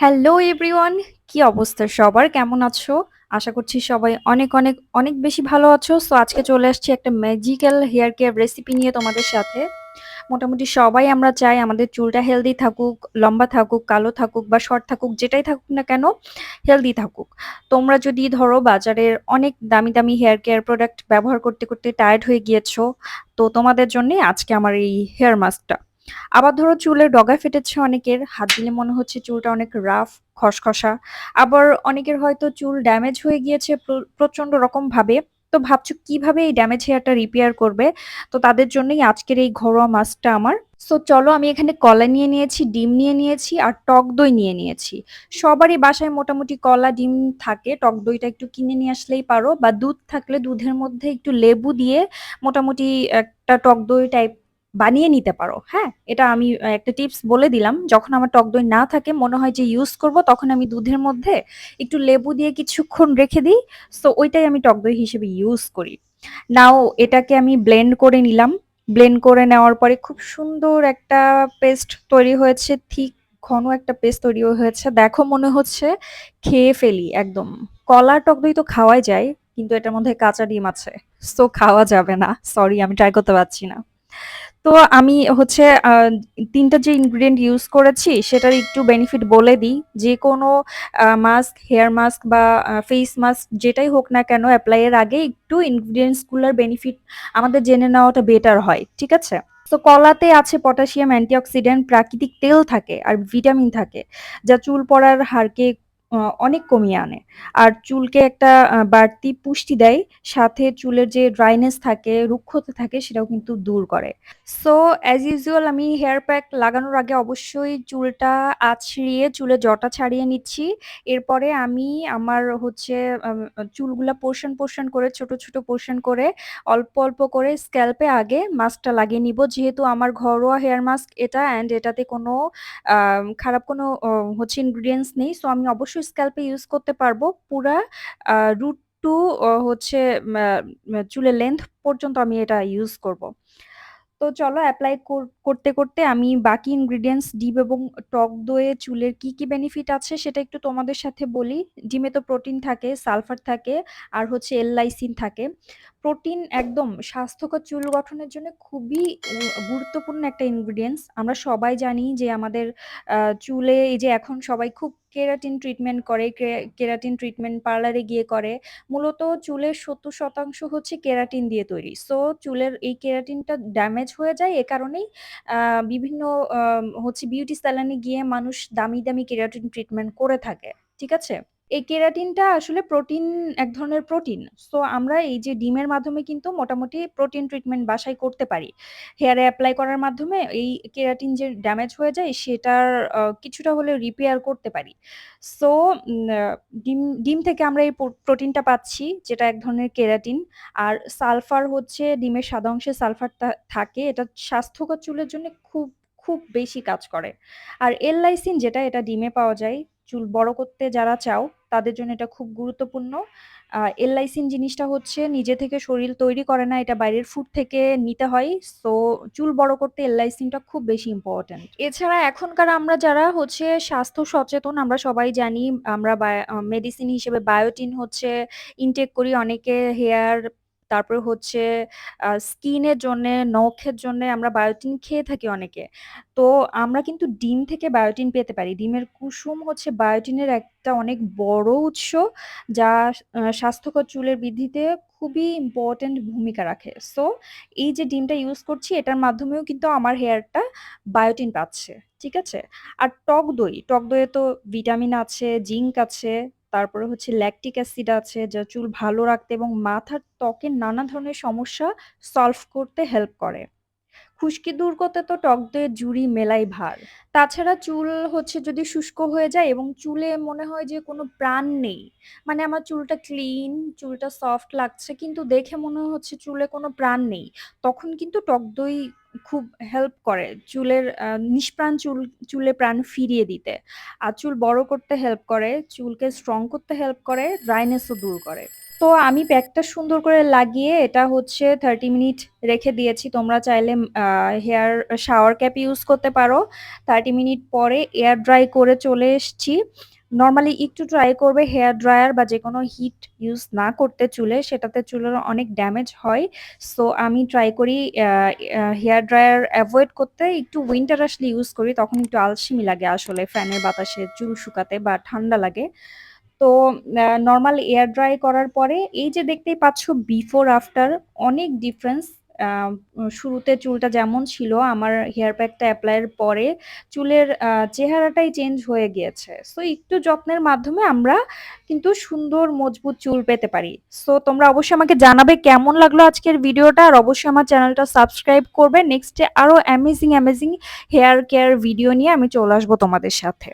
Hello everyone, কি অবস্থা সবার? কেমন আছো? আশা করছি সবাই অনেক অনেক অনেক বেশি ভালো আছো। সো আজকে চলে আসছি একটা ম্যাজিক্যাল হেয়ার কেয়ার রেসিপি নিয়ে তোমাদের সাথে। মোটামুটি সবাই আমরা চাই আমাদের চুলটা হেলদি থাকুক, লম্বা থাকুক, কালো থাকুক বা শর্ট থাকুক, যেটাই থাকুক না কেন হেলদি থাকুক। তোমরা যদি ধরো বাজারের অনেক দামি দামি হেয়ার কেয়ার প্রোডাক্ট ব্যবহার করতে করতে টায়ার্ড হয়ে গিয়েছো, তো তোমাদের জন্যই আজকে আমার এই হেয়ার মাস্কটা। আবার ধরো চুলের ডগা ফেটেছে অনেকের, হাত দিলে মনে হচ্ছে চুলটা অনেক রাফ, খসখসা। আবার অনেকের হয়তো চুল ড্যামেজ হয়ে গিয়েছে প্রচন্ড রকম ভাবে। তো ভাবছো কিভাবে এই ড্যামেজ হেয়ারটা রিপেয়ার করবে? তো তাদের জন্যই আজকের এই ঘরোয়া মাস্কটা আমার। সো চলো, আমি এখানে কলা নিয়ে নিয়েছি, ডিম নিয়ে নিয়েছি আর টক দই নিয়ে নিয়েছি। সবারই বাসায় মোটামুটি কলা ডিম থাকে, টক দইটা একটু কিনে নিয়ে আসলেই পারো, বা দুধ থাকলে দুধের মধ্যে একটু লেবু দিয়ে মোটামুটি একটা টক দই টাইপ বানিয়ে নিতে পারো। হ্যাঁ, এটা আমি একটা টিপস বলে দিলাম। যখন আমার টক দই না থাকে, মনে হয় যে ইউজ করব, তখন আমি দুধের মধ্যে একটু লেবু দিয়ে কিছুক্ষণ রেখে দিই। সো ওইটাই আমি টক দই হিসেবে ইউজ করি। নাও, এটাকে আমি ব্লেন্ড করে নিলাম। ব্লেন্ড করে নেওয়ার পরে খুব সুন্দর একটা পেস্ট তৈরি হয়েছে, ঠিক ঘন একটা পেস্ট তৈরি হয়েছে। দেখো মনে হচ্ছে খেয়ে ফেলি একদম। কলার টক দই তো খাওয়াই যায়, কিন্তু এটার মধ্যে কাঁচা ডিম আছে, সো খাওয়া যাবে না। সরি, আমি ট্রাই করতে পারছি না। তো আমি হচ্ছে ৩ টা যে ইনগ্রিডিয়েন্ট ইউজ করেছি সেটার একটু বেনিফিট বলে দিই। যেকোনো মাস্ক, হেয়ার মাস্ক বা ফেস মাস্ক যেটাই হোক না কেন, এপ্লাই এর আগে একটু ইনগ্রিডিয়েন্টস গুলার বেনিফিট আমাদের জেনে নেওয়াটা বেটার হয়। ঠিক আছে? তো কলাতে আছে পটাশিয়াম, অ্যান্টিঅক্সিডেন্ট, প্রাকৃতিক তেল থাকে আর ভিটামিন থাকে, যা চুল পড়ার হারকে অনেক কমিয়ে আনে। আর চুলকে একটা বাড়তি পুষ্টি দেয়। সাথে চুলের যে ড্রাইনেস থাকে, রুক্ষতা থাকে, সেটাও কিন্তু দূর করে। সো অ্যাজ ইউজুয়াল আমি হেয়ার প্যাক লাগানোর আগে অবশ্যই চুলটা আঁচড়িয়ে চুলের জটা ছাড়িয়ে নিচ্ছি। এরপরে আমি আমার হচ্ছে চুলগুলা পোর্শন পোর্শন করে, ছোট ছোট পোর্শন করে, অল্প অল্প করে স্ক্যাল্পে আগে মাস্কটা লাগিয়ে নিব। যেহেতু আমার ঘরোয়া হেয়ার মাস্ক এটা, অ্যান্ড এটাতে কোনো খারাপ কোনো হচ্ছে ইনগ্রিডিয়েন্টস নেই, সো আমি অবশ্যই স্ক্যাল্পে ইউজ করতে পারবো। পুরা রুট টু হচ্ছে চুলের লেন্থ পর্যন্ত আমি এটা ইউজ করব। তো চলো, এপ্লাই করতে করতে আমি বাকি ইনগ্রিডিয়েন্টস, ডিম এবং টক দইয়ে চুলের কি কি বেনিফিট আছে সেটা একটু তোমাদের সাথে বলি। ডিমে তো প্রোটিন থাকে, সালফার থাকে, আর হচ্ছে এল লাইসিন থাকে। প্রোটিন একদম স্বাস্থ্যকর চুল গঠনের জন্য খুবই গুরুত্বপূর্ণ একটা ইনগ্রিডিয়েন্টস। আমরা সবাই জানি যে আমাদের চুলে এই যে এখন সবাই খুব কেরাটিন ট্রিটমেন্ট করে, কেরাটিন ট্রিটমেন্ট পার্লারে গিয়ে করে। মূলত চুলের ৭০% হচ্ছে কেরাটিন দিয়ে তৈরি। সো চুলের এই কেরাটিনটা ড্যামেজ হয়ে যায়। এ কারণেই বিভিন্ন হচ্ছে বিউটি সেলুনে গিয়ে মানুষ দামি দামি কেরাটিন ট্রিটমেন্ট করে থাকে। ঠিক আছে? এই কেরাটিনটা আসলে প্রোটিন, এক ধরনের প্রোটিন। সো আমরা এই যে ডিমের মাধ্যমে কিন্তু মোটামুটি প্রোটিন ট্রিটমেন্ট বাসায় করতে পারি। হেয়ারে এপ্লাই করার মাধ্যমে এই কেরাটিন যে ড্যামেজ হয়ে যায় সেটার কিছুটা হলেও রিপেয়ার করতে পারি। সো উম আ ডিম ডিম থেকে আমরা এই প্রোটিনটা পাচ্ছি, যেটা এক ধরনের কেরাটিন। আর সালফার হচ্ছে, ডিমের সাদা অংশে সালফার থাকে। এটা স্বাস্থ্যকর চুলের জন্য খুব, খুব বেশি কাজ করে। আর এল-লাইসিন যেটা, এটা ডিমে পাওয়া যায়। চুল বড় করতে যারা চাও তাদের জন্য এটা খুব গুরুত্বপূর্ণ। এল-লাইসিন জিনিসটা হচ্ছে নিজে থেকে শরীর তৈরি করে না, এটা বাইরের ফুড থেকে নিতে হয়। সো চুল বড় করতে এল-লাইসিনটা খুব বেশি ইম্পোর্টেন্ট। এছাড়া এখনকার আমরা যারা হচ্ছে স্বাস্থ্য সচেতন, আমরা সবাই জানি আমরা মেডিসিন হিসেবে বায়োটিন হচ্ছে ইনটেক করি অনেকে। হেয়ার, তারপরে হচ্ছে স্কিনের জন্যে, নখের জন্যে আমরা বায়োটিন খেয়ে থাকি অনেকে। তো আমরা কিন্তু ডিম থেকে বায়োটিন পেতে পারি। ডিমের কুসুম হচ্ছে বায়োটিনের একটা অনেক বড় উৎস, যা স্বাস্থ্যকর চুলের বৃদ্ধিতে খুবই ইম্পোর্টেন্ট ভূমিকা রাখে। সো এই যে ডিমটা ইউজ করছি, এটার মাধ্যমেও কিন্তু আমার হেয়ারটা বায়োটিন পাচ্ছে। ঠিক আছে? আর টক দই, টক দইয়ে তো ভিটামিন আছে, জিঙ্ক আছে, তারপরে হচ্ছে ল্যাকটিক অ্যাসিড আছে, যা চুল ভালো রাখতে এবং মাথার ত্বকের নানা ধরনের সমস্যা সলভ করতে হেল্প করে। খুশকি দূর করতে তো টক দইয়ের জুড়ি মেলাই ভার। তাছাড়া চুল হচ্ছে যদি শুষ্ক হয়ে যায় এবং চুলে মনে হয় যে কোনো প্রাণ নেই, মানে আমার চুলটা ক্লিন, চুলটা সফট লাগছে, কিন্তু দেখে মনে হচ্ছে চুলে কোনো প্রাণ নেই, তখন কিন্তু টক দই খুব হেল্প করে চুলের নিষ্প্রাণ চুলে প্রাণ ফিরিয়ে দিতে। আর চুল বড় করতে হেল্প করে, চুলকে স্ট্রং করতে হেল্প করে, ড্রাইনেসও দূর করে। তো আমি প্যাকটা সুন্দর করে লাগিয়ে এটা হচ্ছে 30 মিনিট রেখে দিয়েছি। তোমরা চাইলে হেয়ার শাওয়ার ক্যাপ ইউজ করতে পারো। 30 মিনিট পরে এয়ার ড্রাই করে চলে এসেছি। নরমালি একটু ট্রাই করবে হেয়ার ড্রায়ার বা যেকোনো হিট ইউজ না করতে চুলে, সেটাতে চুলের অনেক ড্যামেজ হয়। সো আমি ট্রাই করি হেয়ার ড্রায়ার অ্যাভয়েড করতে, একটু উইন্টার আসলে ইউজ করি, তখন একটু আলসেমি লাগে আসলে ফ্যানের বাতাসে চুল শুকাতে বা ঠান্ডা লাগে। তো নরমাল এয়ার ড্রাই করার পরে এই যে দেখতেই পাচ্ছ বিফোর আফটার অনেক ডিফারেন্স। শুরুতে চুলটা যেমন ছিল আমার হেয়ার প্যাকটা অ্যাপ্লাইয়ের পরে চুলের চেহারাটাই চেঞ্জ হয়ে গিয়েছে। সো একটু যত্নের মাধ্যমে আমরা কিন্তু সুন্দর মজবুত চুল পেতে পারি। সো তোমরা অবশ্যই আমাকে জানাবে কেমন লাগলো আজকের ভিডিওটা, আর অবশ্যই আমার চ্যানেলটা সাবস্ক্রাইব করবে। নেক্সটে আরো amazing amazing hair care video নিয়ে আমি চলে আসবো তোমাদের সাথে।